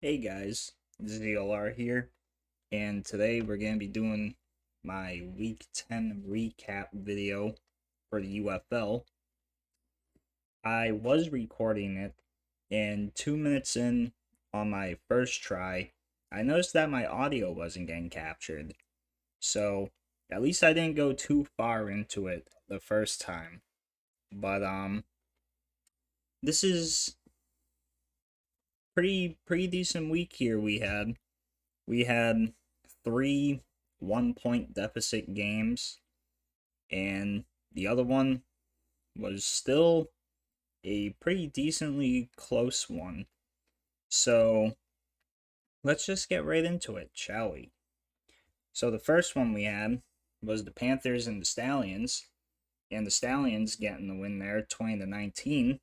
Hey guys, ZLR here, and today we're going to be doing my Week 10 recap video for the UFL. I was recording it, and 2 minutes in on my first try, I noticed that my audio wasn't getting captured. So, at least I didn't go too far into it the first time. But, this is pretty decent week here we had. We had three 1 point deficit games, and the other one was still a pretty decently close one. So let's just get right into it, shall we? So the first one we had was the Panthers and the Stallions, and the Stallions getting the win there, 20-19.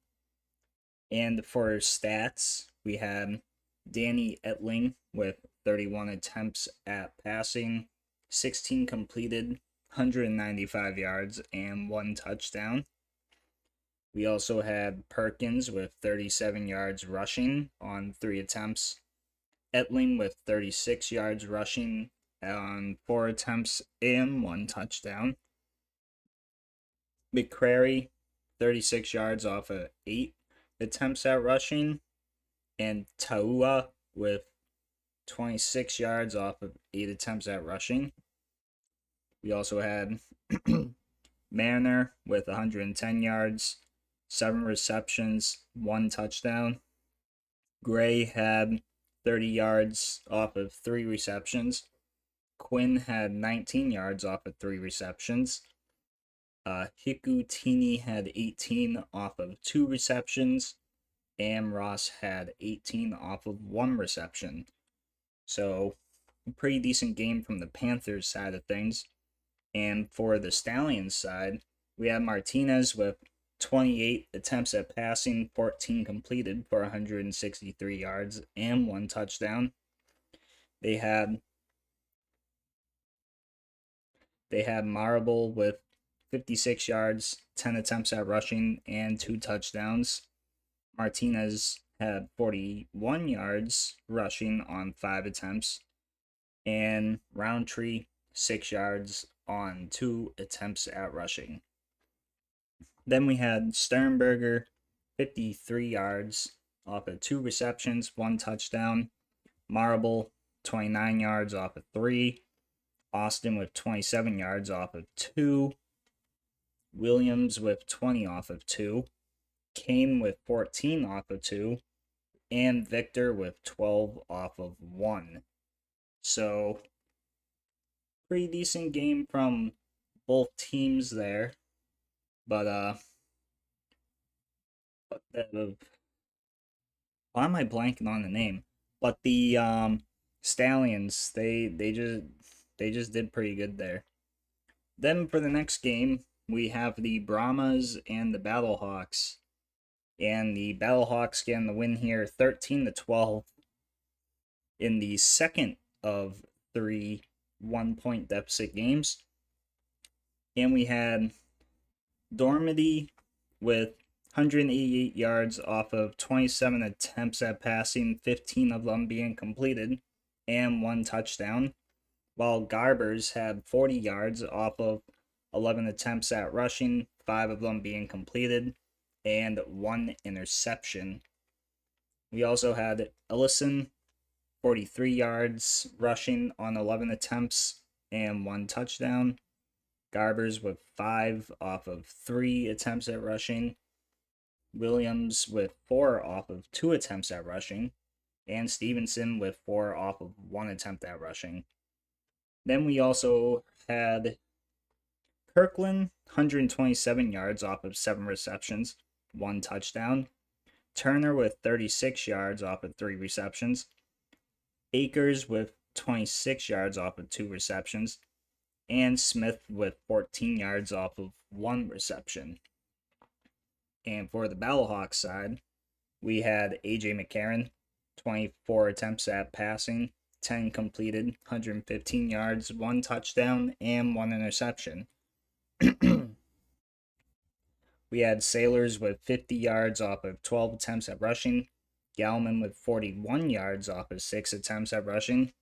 And for stats, we had Danny Etling with 31 attempts at passing, 16 completed, 195 yards, and one touchdown. We also had Perkins with 37 yards rushing on 3 attempts, Etling with 36 yards rushing on 4 attempts and one touchdown. McCrary, 36 yards off of 8 attempts at rushing, and Taua with 26 yards off of 8 attempts at rushing. We also had Mariner with 110 yards, 7 receptions, one touchdown. Gray had 30 yards off of 3 receptions. Quinn had 19 yards off of 3 receptions. Hikutini had 18 off of 2 receptions. And Ross had 18 off of 1 reception. So, a pretty decent game from the Panthers side of things. And for the Stallions side, we had Martinez with 28 attempts at passing, 14 completed for 163 yards and one touchdown. They had Marable with 56 yards, 10 attempts at rushing, and 2 touchdowns. Martinez had 41 yards rushing on 5 attempts, and Roundtree 6 yards on 2 attempts at rushing. Then we had Sternberger, 53 yards off of 2 receptions, one touchdown. Marable, 29 yards off of 3. Austin with 27 yards off of 2. Williams with 20 off of 2. Kane with 14 off of 2. And Victor with 12 off of 1. So, pretty decent game from both teams there. But why am I blanking on the name? But the Stallions, they just did pretty good there. Then for the next game, we have the Brahmas and the Battlehawks. And the Battlehawks getting the win here 13-12 in the second of 3 1 point deficit games. And we had Dormady with 188 yards off of 27 attempts at passing, 15 of them being completed, and one touchdown, while Garbers had 40 yards off of 11 attempts at rushing, 5 of them being completed, and one interception. We also had Ellison, 43 yards rushing on 11 attempts and one touchdown. Garbers with 5 off of 3 attempts at rushing. Williams with 4 off of 2 attempts at rushing. And Stevenson with 4 off of 1 attempt at rushing. Then we also had Kirkland, 127 yards off of 7 receptions, 1 touchdown. Turner with 36 yards off of 3 receptions. Akers with 26 yards off of 2 receptions. And Smith with 14 yards off of 1 reception. And for the Battlehawks side, we had AJ McCarron, 24 attempts at passing, 10 completed, 115 yards, 1 touchdown, and 1 interception. We had Sailors with 50 yards off of 12 attempts at rushing, Gallman with 41 yards off of 6 attempts at rushing,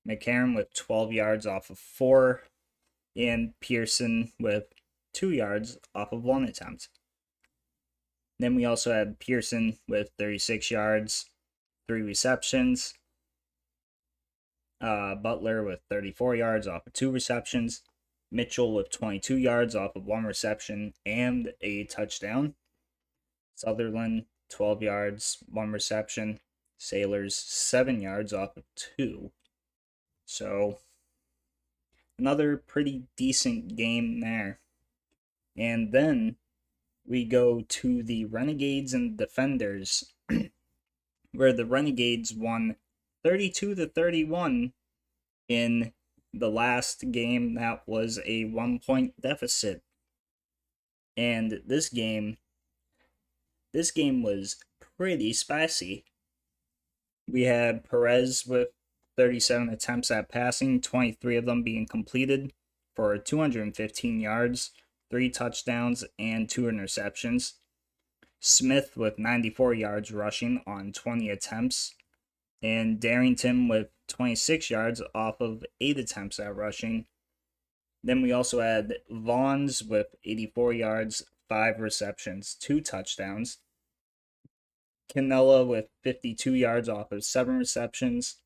McCarron with 12 yards off of 4, and Pearson with 2 yards off of 1 attempt. Then we also had Pearson with 36 yards, 3 receptions, Butler with 34 yards off of 2 receptions, Mitchell with 22 yards off of 1 reception and a touchdown, Sutherland 12 yards, 1 reception, Sailors 7 yards off of 2. So another pretty decent game there. And then we go to the Renegades and Defenders, where the Renegades won 32-31 in the last game that was a 1-point deficit. And this game was pretty spicy. We had Perez with 37 attempts at passing, 23 of them being completed for 215 yards, 3 touchdowns, and 2 interceptions. Smith with 94 yards rushing on 20 attempts, and Darrington with 26 yards off of 8 attempts at rushing. Then we also had Vaughns with 84 yards, 5 receptions, 2 touchdowns. Canella with 52 yards off of 7 receptions.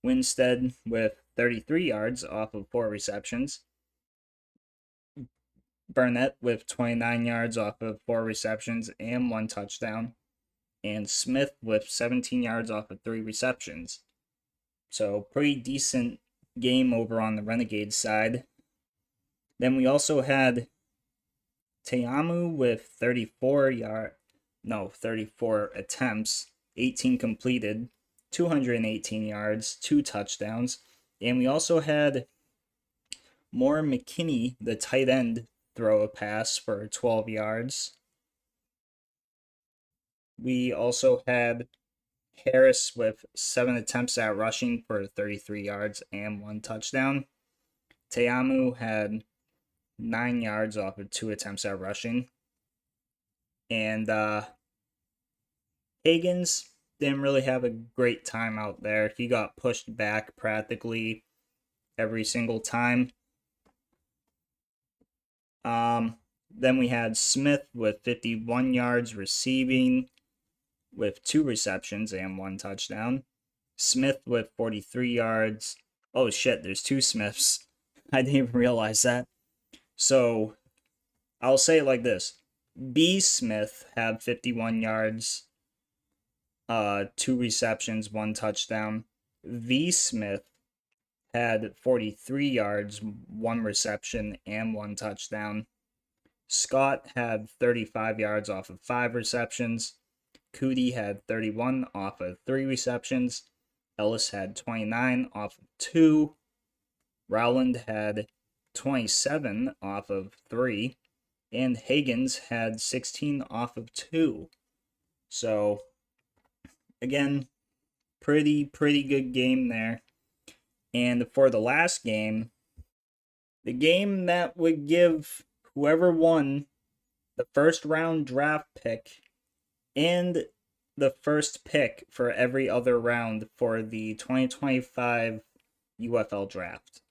Winstead with 33 yards off of 4 receptions. Burnett with 29 yards off of 4 receptions and 1 touchdown. And Smith with 17 yards off of 3 receptions. So pretty decent game over on the Renegades side. Then we also had Teamu with 34 attempts, 18 completed, 218 yards, 2 touchdowns. And we also had Moore McKinney, the tight end, throw a pass for 12 yards. We also had Harris with 7 attempts at rushing for 33 yards and 1 touchdown. Teamu had 9 yards off of 2 attempts at rushing. And Higgins didn't really have a great time out there. He got pushed back practically every single time. Then we had Smith with 51 yards receiving with 2 receptions and 1 touchdown. Smith with 43 yards. Oh shit, there's 2 Smiths. I didn't even realize that. So I'll say it like this. B. Smith had 51 yards, 2 receptions, 1 touchdown. V. Smith had 43 yards, 1 reception, and 1 touchdown. Scott had 35 yards off of 5 receptions. Cootie had 31 off of 3 receptions. Ellis had 29 off of 2. Rowland had 27 off of 3. And Higgins had 16 off of 2. So, again, pretty good game there. And for the last game, the game that would give whoever won the first round draft pick and the first pick for every other round for the 2025 UFL draft.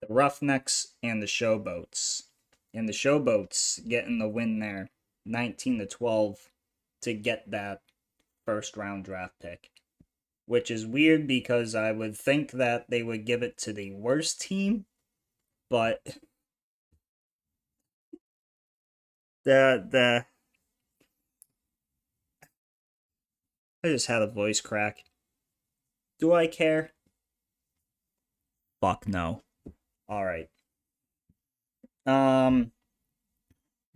The Roughnecks and the Showboats. And the Showboats getting the win there, 19-12, to get that first round draft pick. Which is weird because I would think that they would give it to the worst team, but I just had a voice crack. Do I care? Fuck no. Alright.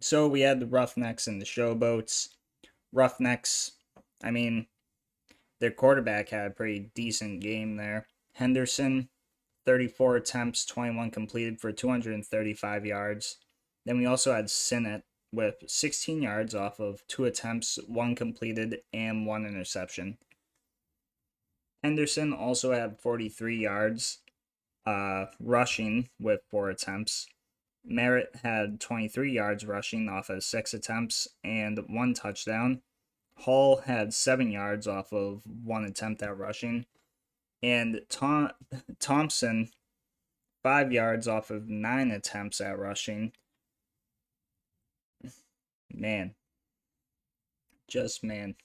So we had the Roughnecks and the Showboats. Roughnecks, I mean, their quarterback had a pretty decent game there. Henderson, 34 attempts, 21 completed for 235 yards. Then we also had Sinnott with 16 yards off of 2 attempts, 1 completed, and 1 interception. Henderson also had 43 yards rushing with 4 attempts. Merritt had 23 yards rushing off of 6 attempts and 1 touchdown. Hall had 7 yards off of 1 attempt at rushing. And Thompson, 5 yards off of 9 attempts at rushing. Man, just man.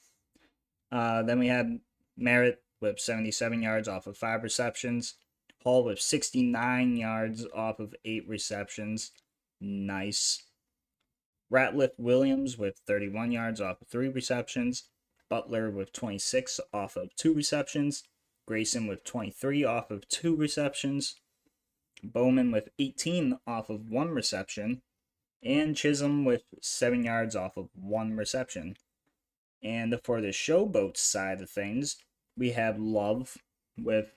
Then we had Merritt with 77 yards off of 5 receptions. Hall with 69 yards off of 8 receptions. Nice. Ratliff Williams with 31 yards off of 3 receptions. Butler with 26 off of 2 receptions. Grayson with 23 off of 2 receptions. Bowman with 18 off of 1 reception. And Chisholm with 7 yards off of 1 reception. And for the Showboats side of things, we have Love with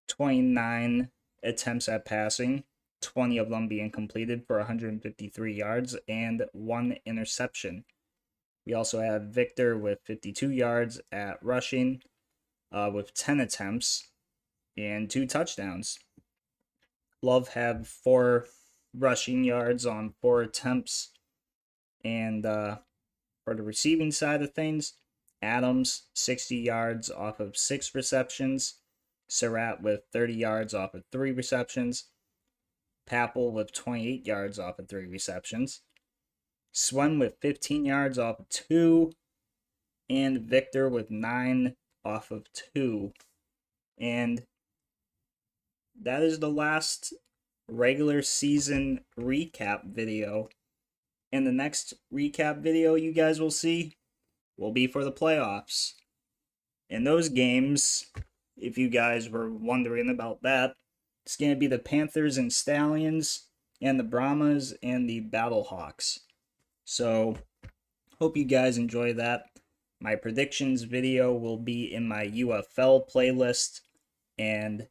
29 attempts at passing, 20 of them being completed for 153 yards and 1 interception. We also have Victor with 52 yards at rushing, with 10 attempts and 2 touchdowns. Love had 4 rushing yards on 4 attempts. And for the receiving side of things, Adams, 60 yards off of 6 receptions. Surratt with 30 yards off of 3 receptions. Papple with 28 yards off of 3 receptions. Swen with 15 yards off of 2. And Victor with 9 off of 2. And that is the last regular season recap video. And the next recap video you guys will see will be for the playoffs. In those games, if you guys were wondering about that, it's going to be the Panthers and Stallions, and the Brahmas and the Battlehawks. So, hope you guys enjoy that. My predictions video will be in my UFL playlist, and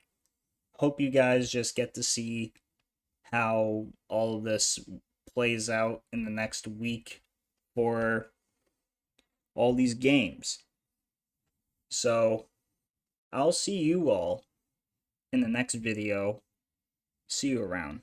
hope you guys just get to see how all of this plays out in the next week for all these games. So, I'll see you all in the next video. See you around.